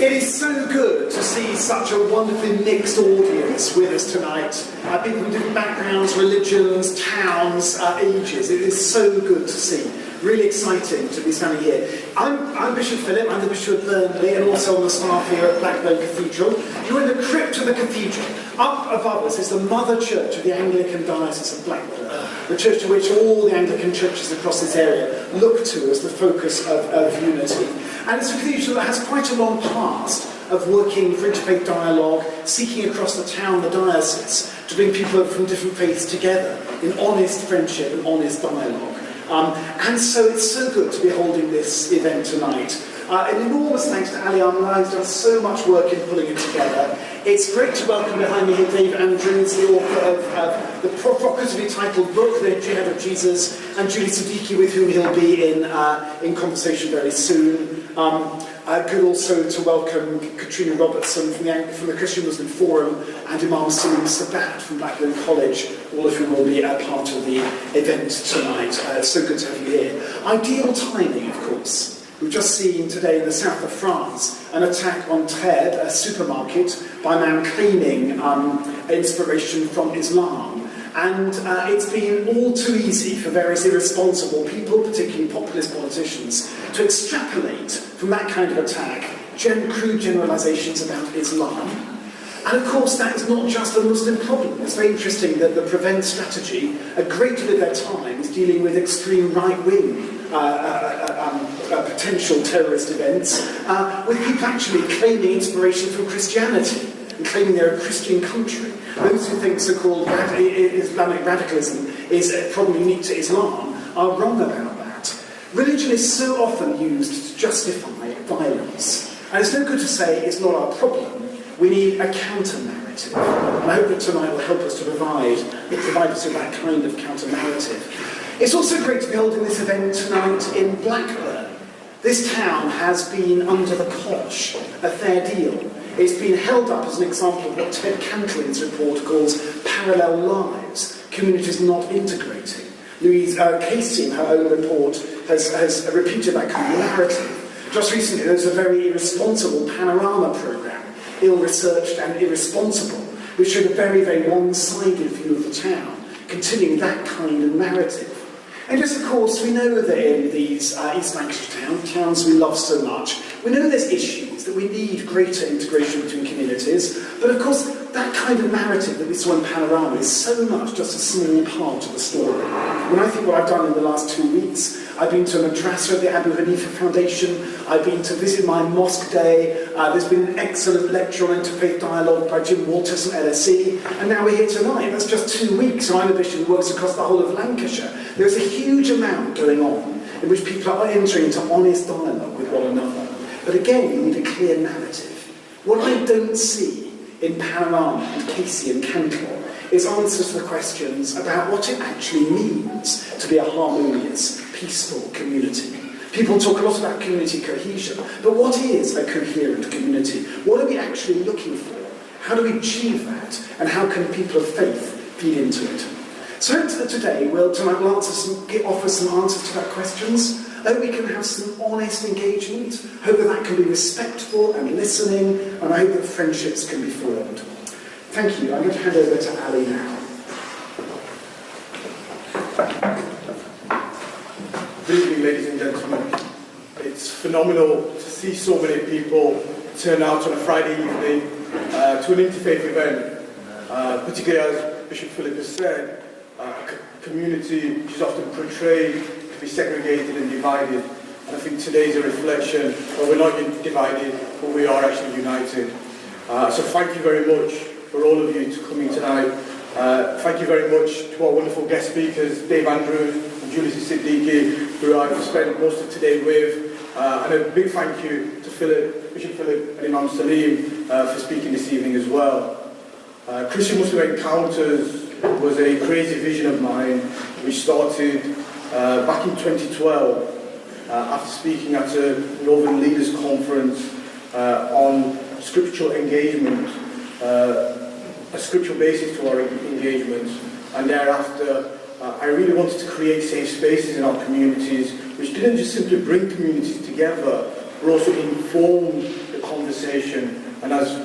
It is so good to see such a wonderfully mixed audience with us tonight. People from different backgrounds, religions, towns, ages. It is so good to see. Really exciting to be standing here. I'm Bishop Philip, I'm the Bishop of Burnley, and also on the staff here at Blackburn Cathedral. You're in the crypt of the cathedral. Up above us is the mother church of the Anglican Diocese of Blackburn, the church to which all the Anglican churches across this area look to as the focus of unity. And it's a cathedral that has quite a long past of working for interfaith dialogue, seeking across the town, the diocese, to bring people from different faiths together in honest friendship and honest dialogue. And so it's so good to be holding this event tonight. An enormous thanks to Ali Amla, who's done so much work in pulling it together. It's great to welcome behind me here Dave Andrews, the author of the provocatively titled book, The Jihad of Jesus, and Julie Siddiqui, with whom he'll be in conversation very soon. Good also to welcome Katrina Robertson from the Christian Muslim Forum and Imam Salim Sabat from Blackburn College, all of whom will be a part of the event tonight. It's so good to have you here. Ideal timing, of course. We've just seen today in the south of France an attack on Trèbes, a supermarket, by a man claiming inspiration from Islam. And it's been all too easy for various irresponsible people, particularly populist politicians, to extrapolate from that kind of attack crude generalisations about Islam. And of course, that is not just a Muslim problem. It's very interesting that the Prevent strategy, a great deal of their time, is dealing with extreme right-wing potential terrorist events, with people actually claiming inspiration from Christianity and claiming they're a Christian country. Those who think so-called Islamic radicalism is probably unique to Islam are wrong about that. Religion is so often used to justify violence. And it's no good to say it's not our problem. We need a counter-narrative. And I hope that tonight will help us to provide us with that kind of counter-narrative. It's also great to be holding this event tonight in Blackburn. This town has been under the cosh, a fair deal. It's been held up as an example of what Ted Cantlin's report calls parallel lives, communities not integrating. Louise Casey, in her own report, has repeated that kind of narrative. Just recently, there was a very irresponsible Panorama programme, ill-researched and irresponsible, which showed a very, very one-sided view of the town, continuing that kind of narrative. And yes, of course, we know that in these East Lancashire towns we love so much, we know there's issues, that we need greater integration between communities, but of course, that kind of narrative that we saw in Panorama is so much just a small part of the story. When I think what I've done in the last 2 weeks, I've been to a madrasa at the Abu Hanifa Foundation, I've been to visit my mosque day, there's been an excellent lecture on interfaith dialogue by Jim Walters from LSE, and now we're here tonight. That's just 2 weeks, and I'm a bishop who works across the whole of Lancashire. There's a huge amount going on in which people are entering into honest dialogue with one another. But again, we need a clear narrative. What I don't see in Panorama and Casey and Cantwell is answers to the questions about what it actually means to be a harmonious, peaceful community. People talk a lot about community cohesion, but what is a coherent community? What are we actually looking for? How do we achieve that? And how can people of faith feed into it? So today, we'll offer some answers to our questions. I hope we can have some honest engagement. Hope that can be respectful and listening, and I hope that friendships can be formed. Thank you. I'm going to hand over to Ali now. Good evening, ladies and gentlemen. It's phenomenal to see so many people turn out on a Friday evening to an interfaith event, particularly as Bishop Philip has said, a community which is often portrayed to be segregated and divided. And I think today is a reflection that we're not divided, but we are actually united. So thank you very much for all of you to coming tonight. Thank you very much to our wonderful guest speakers, Dave Andrews and Julie Siddiqui, who I've spent most of today with. And a big thank you to Bishop Philip and Imam Salim for speaking this evening as well. Christian Muslim Encounters was a crazy vision of mine, which started back in 2012 after speaking at a Northern Leaders Conference on scriptural engagement, a scriptural basis to our engagement, and thereafter I really wanted to create safe spaces in our communities which didn't just simply bring communities together, but also inform the conversation conversation, and as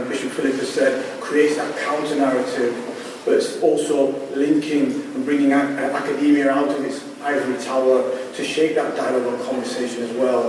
Bishop Philip has said, creates that counter-narrative, but it's also linking and bringing academia out of its ivory tower to shape that dialogue and conversation as well.